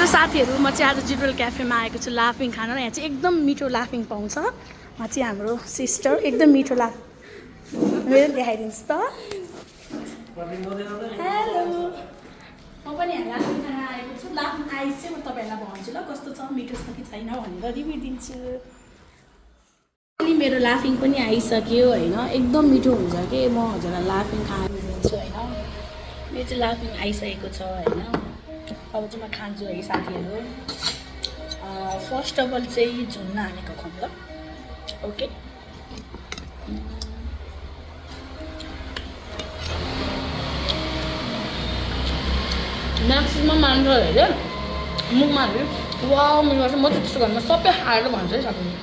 Hello साथीहरू, म चाहिँ आज जुडल क्याफेमा आएको छु लाफिङ खान। यहाँ चाहिँ एकदम मिठो लाफिङ पाउँछ। म चाहिँ हाम्रो सिस्टर एकदम मिठो मेरो देखाइदिनुहोस् त। हेलो, म पनि यहाँ लाफिङ खान आएको छु। लाफिङ आइस चाहिँ म तपाईँहरूलाई भन्छु ल कस्तो छ, मिठो छ कि छैन भनेर रिभ्यू दिन्छु। अनि मेरो लाफिङ पनि आइसक्यो होइन, एकदम मिठो हुन्छ कि। म हजुरलाई लाफिङ खान दिन्छु होइन। मेरो चाहिँ लाफिङ आइसकेको छ होइन। अब चाहिँ म खान्छु है साथीहरू। फर्स्ट अफ अल चाहिँ झुल्न हानेको खाउँ ल। ओके, म्याक्सिमम मान्छेहरूले मुखमा हाल्यो वाउ मेरो चाहिँ। म चाहिँ त्यस्तो घरमा सबै खाएर भन्छु है साथीहरू।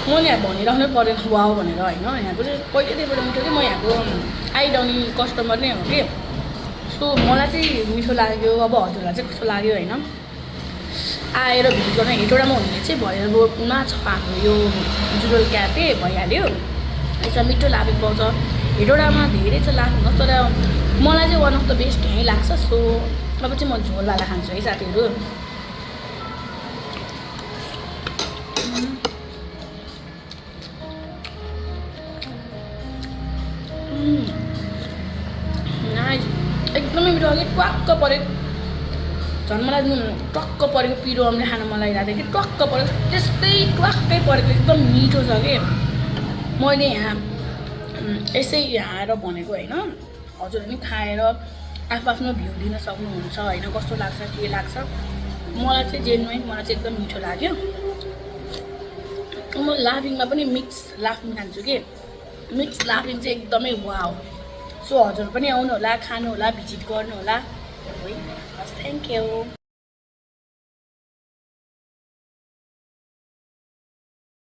म यहाँ भनिराख्नै परेन वाउ भनेर होइन। यहाँको चाहिँ पहिल्यैदेखिबाट मिठो कि। म यहाँको आइडाउने कस्टमर नै हो कि। सो मलाई चाहिँ मिठो लाग्यो। अब हजुरलाई चाहिँ कस्तो लाग्यो होइन, आएर भिजिट गर्न हेटौँडामा हुने चाहिँ भैरवमा छ हाम्रो यो जुडल क्याफे भइहाल्यो। यसमा मिठो लाफिङ पाउँछ। हेटौँडामा धेरै छ लाफिङ, तर मलाई चाहिँ वान अफ द बेस्ट यहीँ लाग्छ। सो अब चाहिँ म झोलवाला खान्छु है साथीहरू। एकदमै मिठो अघि ट्वाक्क पऱ्यो। झन् मलाई टक्क परेको पिरो अम्ले खान मन लागिरहेको थियो कि टक्क परेको त्यस्तै ट्वाक्कै परेको एकदम मिठो छ कि। मैले यहाँ यसै यहाँ आएर भनेको होइन, हजुर पनि खाएर आफ्नो भ्यू दिन सक्नुहुन्छ होइन, कस्तो लाग्छ के लाग्छ। मलाई चाहिँ जेन्युइन मलाई चाहिँ एकदम मिठो लाग्यो। म लाफिङमा पनि मिक्स लाफिङ खान्छु कि। मिक्स लाफिङ चाहिँ एकदमै वाउ। सो हजुर पनि आउनु होला, खानु होला, भिजिट गर्नु होला। हस्, थ्याङ्क यू।